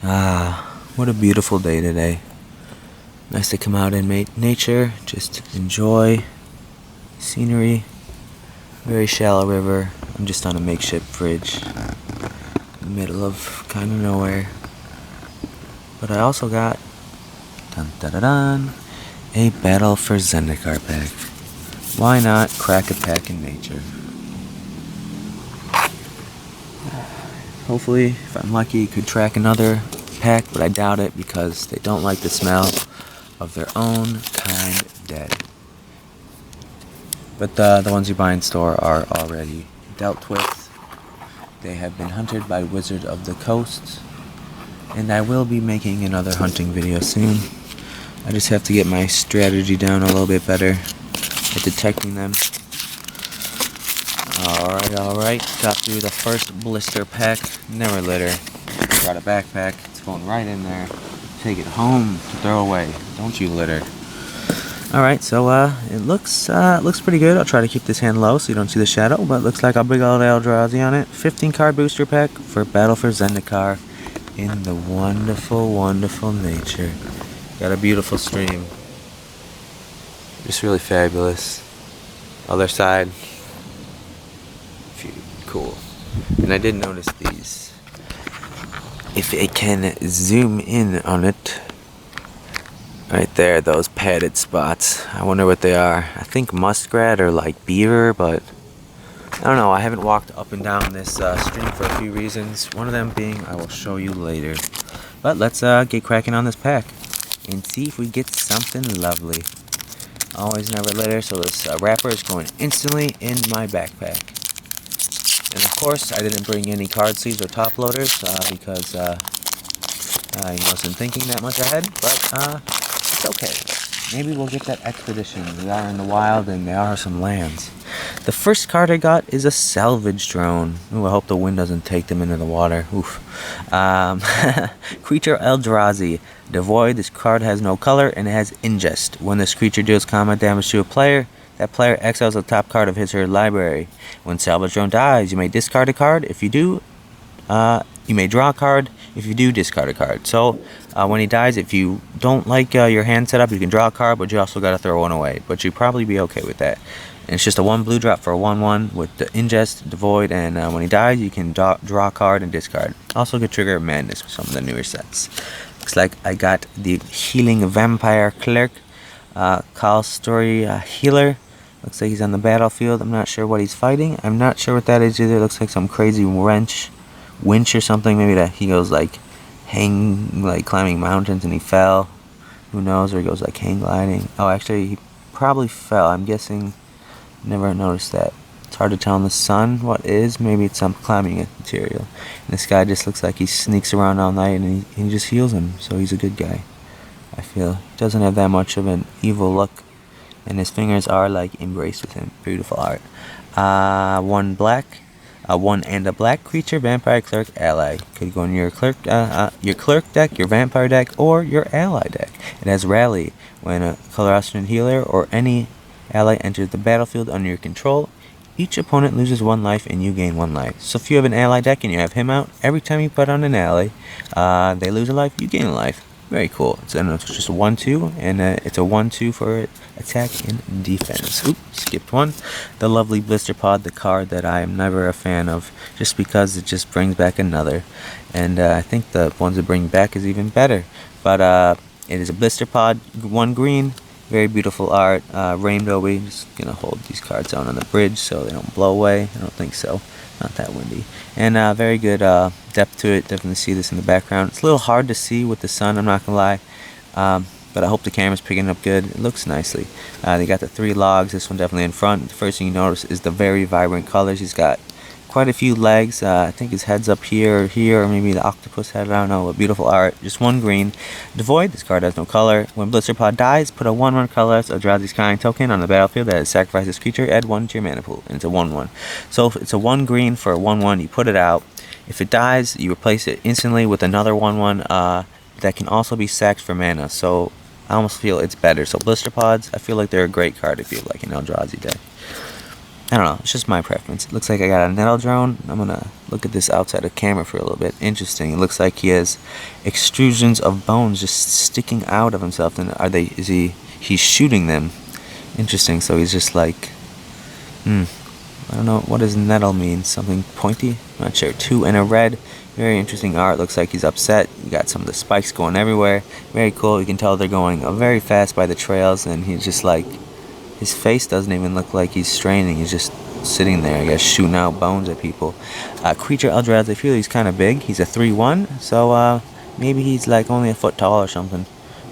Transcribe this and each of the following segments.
What a beautiful day today. Nice to come out in nature, just enjoy scenery. Very shallow river. I'm just on a makeshift bridge in the middle of kind of nowhere. But I also got a Battle for Zendikar pack. Why not crack a pack in nature? Hopefully, if I'm lucky, could track another pack, but I doubt it because they don't like the smell of their own kind dead. But the ones you buy in store are already dealt with. They have been hunted by Wizard of the Coast, and I will be making another hunting video soon. I just have to get my strategy down a little bit better at detecting them. Alright, got through the first blister pack. Never litter. Got a backpack, it's going right in there. Take it home to throw away. Don't you litter. Alright, so it looks pretty good. I'll try to keep this hand low so you don't see the shadow, but it looks like a big old Eldrazi on it. 15 card booster pack for Battle for Zendikar in the wonderful, wonderful nature. Got a beautiful stream. Just really fabulous. Other side. Cool. And I did notice these. If I can zoom in on it. Right there, those padded spots. I wonder what they are. I think muskrat or like beaver, but I don't know. I haven't walked up and down this stream for a few reasons. One of them being I will show you later. But let's get cracking on this pack and see if we get something lovely. Always never litter, so this wrapper is going instantly in my backpack. And of course, I didn't bring any card sleeves or top loaders because I wasn't thinking that much ahead, but it's okay. Maybe we'll get that expedition. We are in the wild and there are some lands. The first card I got is a salvage drone. Ooh, I hope the wind doesn't take them into the water. Oof. Creature Eldrazi. Devoid, this card has no color and it has ingest. When this creature deals combat damage to a player, that player exiles the top card of his or her library. When Salvage Drone dies, you may discard a card. If you do, you may draw a card. If you do, discard a card. So, when he dies, if you don't like your hand setup, you can draw a card, but you also got to throw one away. But you'd probably be okay with that. And it's just a 1 blue drop for a 1/1 with the ingest, devoid, and when he dies, you can draw a card and discard. Also could trigger madness with some of the newer sets. Looks like I got the Healing Vampire Clerk, Call Story Healer. Looks like he's on the battlefield. I'm not sure what he's fighting. I'm not sure what that is either. Looks like some crazy winch or something. Maybe that he goes like climbing mountains and he fell. Who knows? Or he goes like hang gliding. Oh, actually, he probably fell. I'm guessing. Never noticed that. It's hard to tell in the sun what is. Maybe it's some climbing material. And this guy just looks like he sneaks around all night and he just heals him. So he's a good guy. I feel he doesn't have that much of an evil look. And his fingers are like embraced with him. Beautiful art. 1 black, 1 and a black creature, vampire, clerk, ally. Could go in your clerk deck, your vampire deck, or your ally deck. It has rally. When a color alternate healer or any ally enters the battlefield under your control, each opponent loses 1 life and you gain 1 life. So if you have an ally deck and you have him out, every time you put on an ally, they lose a life, you gain a life. Very cool. It's just a 1/2, and it's a 1/2 for attack and defense. Oops, skipped one. The lovely Blister Pod, the card that I am never a fan of, just because it just brings back another. And I think the ones that bring back is even better. But it is a Blister Pod, 1 green. Very beautiful art. Rainbow. We're just gonna hold these cards out on the bridge so they don't blow away. I don't think so. Not that windy. And very good depth to it. Definitely see this in the background. It's a little hard to see with the sun, I'm not gonna lie. But I hope the camera's picking it up good. It looks nicely. They got the 3 logs. This one definitely in front. The first thing you notice is the very vibrant colors. He's got quite a few legs. I think his head's up here, or maybe the octopus head. I don't know. But beautiful art. Just 1 green. Devoid. This card has no color. When Blister Pod dies, put a 1/1 colorless Eldrazi Skyline token on the battlefield that has sacrificed this creature. Add 1 to your mana pool. And it's a 1/1. So if it's a 1 green for a 1/1, you put it out. If it dies, you replace it instantly with another 1/1 that can also be sacked for mana. So I almost feel it's better. So Blister Pods, I feel like they're a great card if you have like an Eldrazi deck. I don't know, it's just my preference. It looks like I got a nettle drone. I'm gonna look at this outside of camera for a little bit. Interesting. It looks like he has extrusions of bones just sticking out of himself. And he's shooting them. Interesting. So he's just like, I don't know, what does nettle mean? Something pointy? I'm not sure. 2 and a red. Very interesting art. Looks like he's upset. You got some of the spikes going everywhere. Very cool. You can tell they're going very fast by the trails, and he's just like, his face doesn't even look like he's straining. He's just sitting there, I guess, shooting out bones at people. Creature Eldrazi, I feel he's kind of big. He's a 3/1, so maybe he's like only a foot tall or something.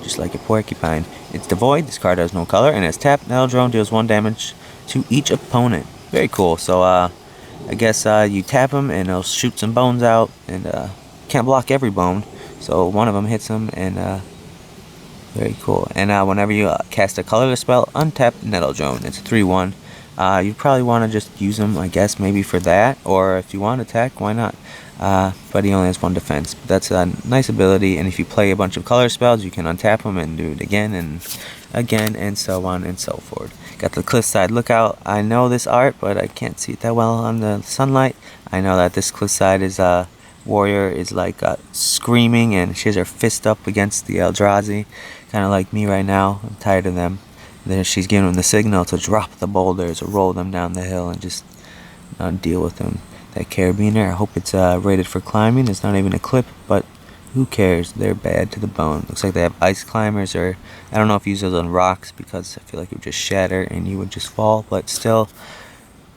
Just like a porcupine. It's devoid. This card has no color, and it's tapped. Nettle Drone deals 1 damage to each opponent. Very cool. So I guess you tap him and he'll shoot some bones out, and can't block every bone, so one of them hits him, and very cool. And whenever you cast a colorless spell, untap Nettle Drone. It's a 3/1. You probably want to just use him, I guess, maybe for that, or if you want to attack, why not? But he only has 1 defense. But that's a nice ability, and if you play a bunch of color spells, you can untap him and do it again, and so on and so forth. Got the Cliffside Lookout. I know this art, but I can't see it that well on the sunlight. I know that this Cliffside is warrior is like screaming, and she has her fist up against the Eldrazi, kind of like me right now. I'm tired of them. Then she's giving them the signal to drop the boulders or roll them down the hill and just not deal with them. That Carabiner, I hope it's rated for climbing. It's not even a clip, but who cares? They're bad to the bone. Looks like they have ice climbers, or I don't know if you use those on rocks, because I feel like it would just shatter and you would just fall, but still,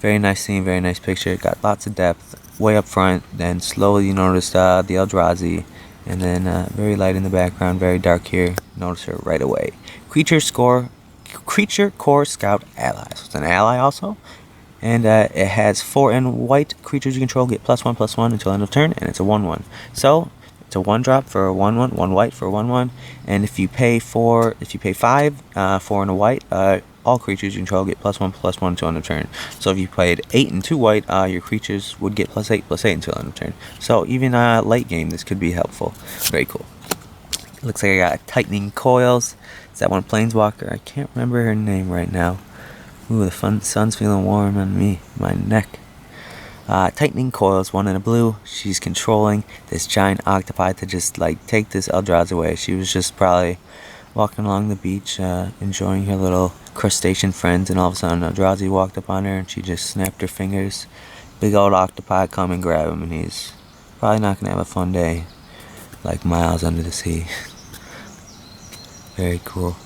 very nice scene, very nice picture. Got lots of depth way up front, then slowly you notice the Eldrazi, and then very light in the background, very dark here. Notice her right away. Creature Core Scout Ally. So it's an ally also. And it has 4 and white creatures you control get +1/+1 until end of turn, and it's a 1/1. So it's a 1-drop for a 1/1, 1 white for a 1/1. And if you pay 5, 4 and a white, all creatures you control get +1/+1 until end of turn. So if you played 8 and 2 white, your creatures would get +8/+8 until end of turn. So even late game, this could be helpful. Very cool. Looks like I got Tightening Coils. Is that one Planeswalker? I can't remember her name right now. Ooh, the sun's feeling warm on me, my neck. Tightening Coils, 1 in a blue. She's controlling this giant octopi to just like take this Eldrazi away. She was just probably walking along the beach, enjoying her little crustacean friends, and all of a sudden Eldrazi walked up on her and she just snapped her fingers. Big old octopi come and grab him, and he's probably not gonna have a fun day, like miles under the sea. Very cool.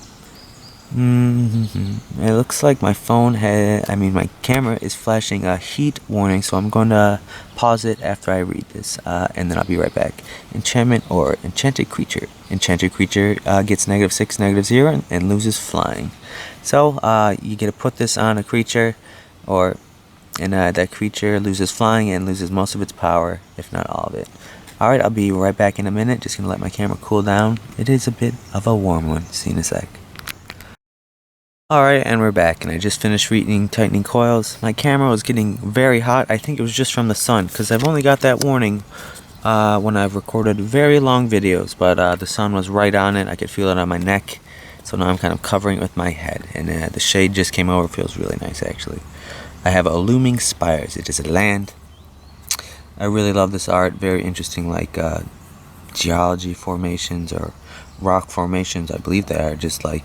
It looks like my my camera is flashing a heat warning, so I'm going to pause it after I read this, and then I'll be right back. Enchantment or Enchanted Creature. Enchanted Creature gets -6, -0, and loses flying. So you get to put this on a creature, and that creature loses flying and loses most of its power, if not all of it. Alright, I'll be right back in a minute. Just gonna let my camera cool down. It is a bit of a warm one. See you in a sec. Alright, and we're back, and I just finished reading Tightening Coils. My camera was getting very hot. I think it was just from the sun, because I've only got that warning when I've recorded very long videos, but the sun was right on it. I could feel it on my neck, so now I'm kind of covering it with my head, and the shade just came over. It feels really nice, actually. I have a Looming Spires. It is a land. I really love this art. Very interesting, like geology formations or rock formations. I believe they are, just like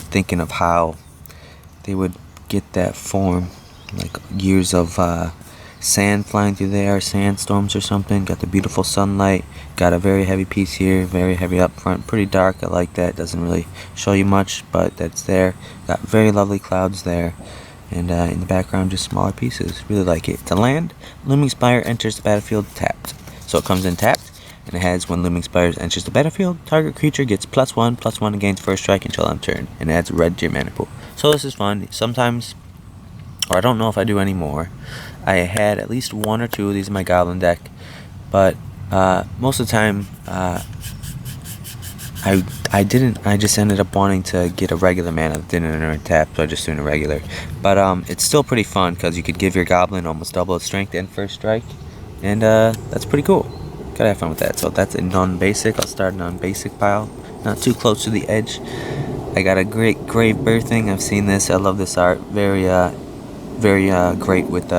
thinking of how they would get that form, like years of sand flying through there, sandstorms or something. Got the beautiful sunlight. Got a very heavy piece here, very heavy up front, pretty dark. I like that. Doesn't really show you much, but that's there. Got very lovely clouds there, and in the background just smaller pieces. Really like it. It's a land. Looming Spire enters the battlefield tapped, so it comes in tapped. And it has, when Looming Spires enters the battlefield, target creature gets +1/+1 against first strike until end turn, and it adds red to your mana pool. So this is fun. Sometimes, or I don't know if I do anymore, I had at least 1 or 2 of these in my Goblin deck, but most of the time, I didn't. I just ended up wanting to get a regular mana that didn't enter a tap, so I just doing a regular. But it's still pretty fun, because you could give your Goblin almost double its strength and first strike, and that's pretty cool. Gotta have fun with that. So that's a non-basic. I'll start a non-basic pile, not too close to the edge. I got a great Grave Birthing. I've seen this. I love this art. Very very great with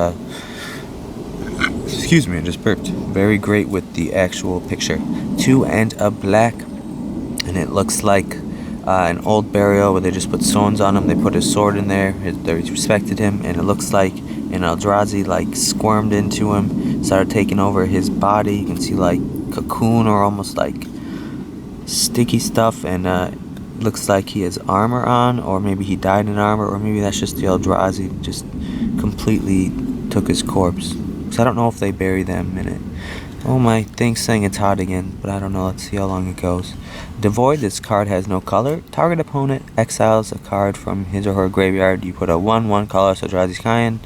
excuse me, I just burped. Very great with the actual picture. 2 and a black, and it looks like an old burial where they just put stones on him. They put his sword in there. They respected him, and it looks like an Eldrazi like squirmed into him, started taking over his body. You can see like cocoon or almost like sticky stuff, and looks like he has armor on, or maybe he died in armor, or maybe that's just the Eldrazi just completely took his corpse. So I don't know if they bury them in it. Oh, my thing's saying it's hot again, but I don't know. Let's see how long it goes. Devoid, this card has no color. Target opponent exiles a card from his or her graveyard. You put a 1/1 colorless Eldrazi kind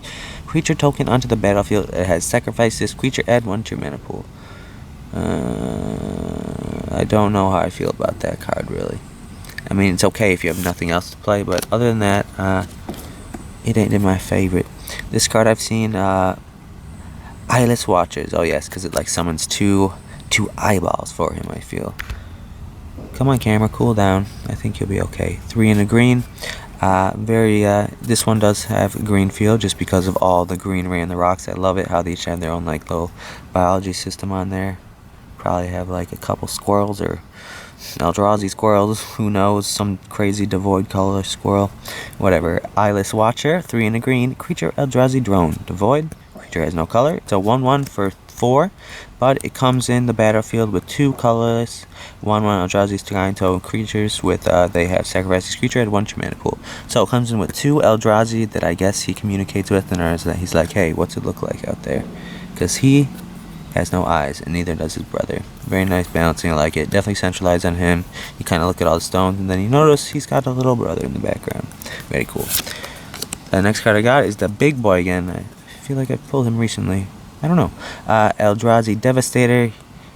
creature token onto the battlefield. It has sacrificed this creature, add 1 to your mana pool. I don't know how I feel about that card, really. I mean, it's okay if you have nothing else to play, but other than that, it ain't my favorite. This card I've seen, Eyeless Watchers. Oh yes, because it like summons two eyeballs for him, I feel. Come on, camera, cool down. I think you'll be okay. 3 in a green. This one does have a green feel just because of all the greenery and the rocks. I love it how they each have their own like little biology system on there. Probably have like a couple squirrels or Eldrazi squirrels, who knows, some crazy devoid color squirrel, whatever. Eyeless Watcher, 3 in a green, creature Eldrazi drone, devoid, creature has no color. It's a 1/1 for 4, but it comes in the battlefield with 2 colorless 1/1 Eldrazi kind token creatures with they have sacrificed this creature at 1 to your mana pool. So it comes in with 2 Eldrazi that I guess he communicates with, and he's like, hey, what's it look like out there? Because he has no eyes, and neither does his brother. Very nice balancing, I like it. Definitely centralized on him. You kind of look at all the stones, and then you notice he's got a little brother in the background. Very cool. The next card I got is the big boy again. I feel like I've pulled him recently. I don't know. Eldrazi Devastator.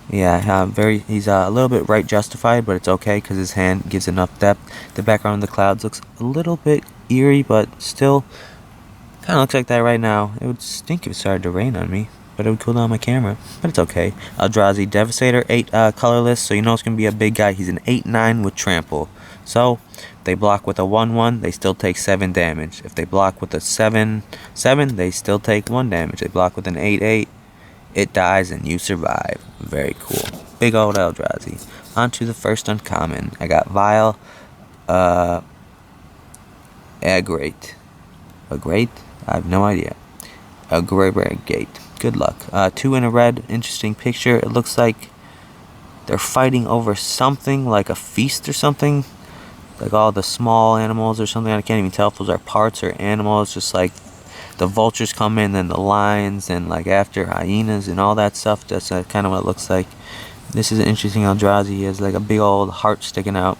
Yeah, he's a little bit right justified, but it's okay because his hand gives enough depth. The background of the clouds looks a little bit eerie, but still kind of looks like that right now. It would stink if it started to rain on me, but it would cool down my camera, but it's okay. Eldrazi Devastator, 8 colorless, so you know it's going to be a big guy. He's an 8/9 with trample. So, they block with a 1/1, they still take 7 damage. If they block with a 7/7, they still take 1 damage. They block with an 8/8, it dies and you survive. Very cool. Big old Eldrazi. On to the first uncommon. I got Vile, Agrate. Agrate? I have no idea. Agrate. Good luck. 2 in a red. Interesting picture. It looks like they're fighting over something, like a feast or something. Like all the small animals or something. I can't even tell if those are parts or animals. Just like the vultures come in, then the lions, and like after hyenas and all that stuff. That's kind of what it looks like. This is an interesting Eldrazi. He has like a big old heart sticking out.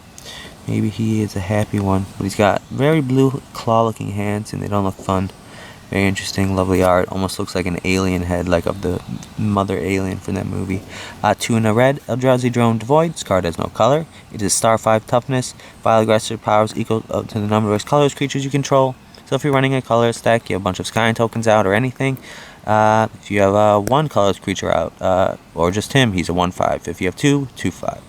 Maybe he is a happy one. But he's got very blue claw-looking hands, and they don't look fun. Very interesting, lovely art. Almost looks like an alien head, like of the mother alien from that movie. 2 in a red, Eldrazi Drone Devoid. This card has no color. It is star 5 toughness. Vile aggressive powers equal to the number of colors creatures you control. So if you're running a colorless deck, you have a bunch of sky tokens out or anything. If you have 1 colorless creature out, or just him, he's a 1/5. If you have 2, 2/5.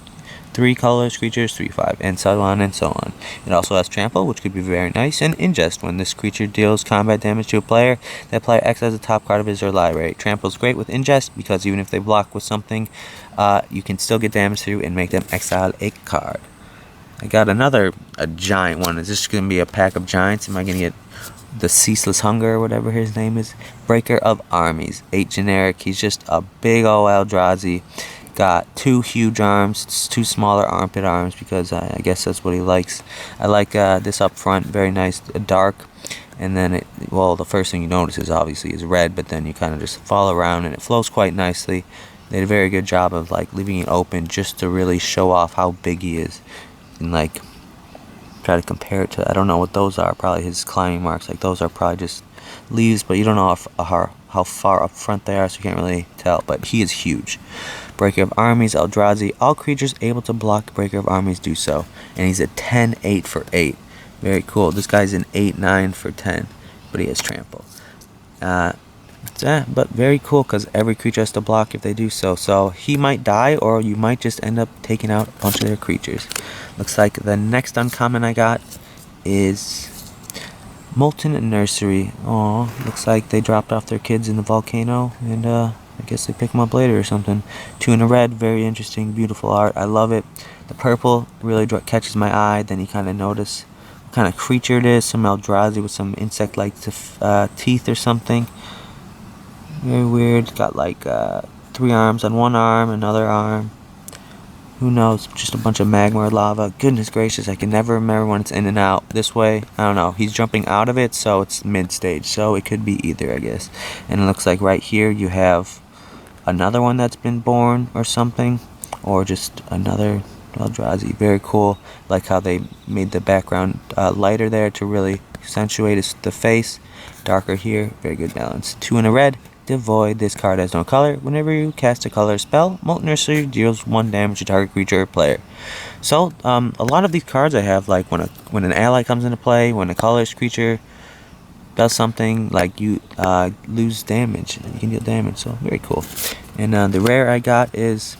3 colorless creatures, 3/5, and so on and so on. It also has trample, which could be very nice, and ingest. When this creature deals combat damage to a player, that player exiles the top card of his or library. Trample is great with ingest because even if they block with something, you can still get damage through and make them exile a card. I got a giant one. Is this going to be a pack of giants? Am I going to get the Ceaseless Hunger or whatever his name is? Breaker of Armies, 8 generic. He's just a big ol' Eldrazi. Got 2 huge arms, 2 smaller armpit arms because I guess that's what he likes. I like this up front, very nice, dark. And then the first thing you notice is obviously is red, but then you kind of just follow around and it flows quite nicely. They did a very good job of like leaving it open just to really show off how big he is. And like try to compare it to, I don't know what those are, probably his climbing marks. Like those are probably just leaves, but you don't know how far up front they are, so you can't really tell. But he is huge. Breaker of Armies, Eldrazi. All creatures able to block Breaker of Armies do so. And he's a 10/8 for 8. Very cool. This guy's an 8/9 for 10, but he has trample. But very cool because every creature has to block if they do so. So he might die, or you might just end up taking out a bunch of their creatures. Looks like the next uncommon I got is Molten Nursery. Aw, looks like they dropped off their kids in the volcano, and I guess they pick them up later or something. 2 in a red, very interesting, beautiful art. I love it. The purple really catches my eye. Then you kind of notice what kind of creature it is. Some Eldrazi with some insect-like teeth or something. Very weird. Got like 3 arms on one arm, another arm. Who knows? Just a bunch of magma or lava. Goodness gracious, I can never remember when it's in and out. This way, I don't know. He's jumping out of it, so it's mid-stage. So it could be either, I guess. And it looks like right here you have another one that's been born or something. Or just another Eldrazi. Very cool. Like how they made the background lighter there to really accentuate the face. Darker here. Very good balance. 2 in a red. Devoid. This card has no color. Whenever you cast a color spell, Molten Nursery deals 1 damage to target creature or player. So, a lot of these cards I have, like when an ally comes into play, when a colorless creature does something, like you lose damage. You can deal damage, so very cool. And the rare I got is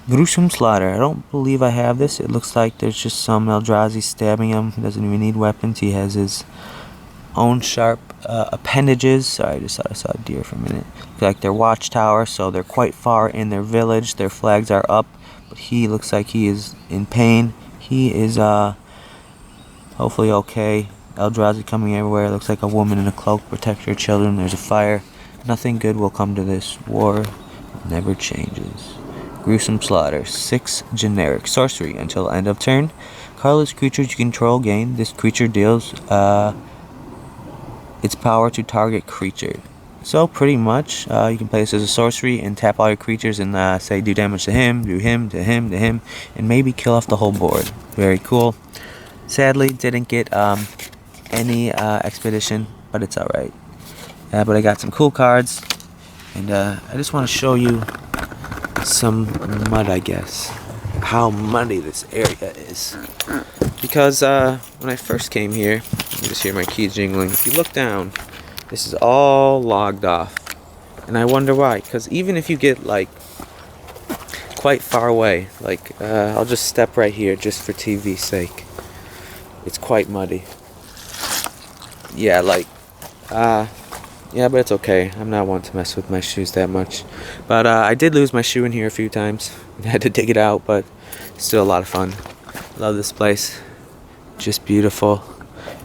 Gruesome Slaughter. I don't believe I have this. It looks like there's just some Eldrazi stabbing him. He doesn't even need weapons. He has his own sharp appendages. Sorry, I just thought I saw a deer for a minute. Like their watchtower, so they're quite far in their village. Their flags are up, but he looks like he is in pain. He is hopefully okay. Eldrazi coming everywhere. Looks like a woman in a cloak protects her children. There's a fire. Nothing good will come to this war. Never changes. Gruesome Slaughter. 6 generic sorcery until end of turn. Colorless creatures you control gain. This creature deals its power to target creature. So pretty much you can play this as a sorcery and tap all your creatures and say do damage to him, do him, to him, to him, and maybe kill off the whole board. Very cool. Sadly didn't get any expedition, but it's alright. But I got some cool cards, and I just want to show you some mud, I guess. How muddy this area is. Because when I first came here, you just hear my keys jingling. If you look down, this is all logged off. And I wonder why. Because even if you get like quite far away, like I'll just step right here just for TV's sake. It's quite muddy. Yeah, like, yeah, but it's okay. I'm not one to mess with my shoes that much. But I did lose my shoe in here a few times. I had to dig it out, but still a lot of fun. Love this place. Just beautiful.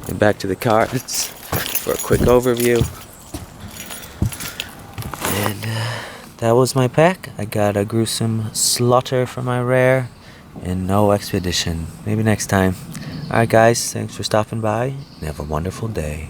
And back to the cards for a quick overview. And that was my pack. I got a Gruesome Slaughter for my rare and no expedition. Maybe next time. Alright guys, thanks for stopping by and have a wonderful day.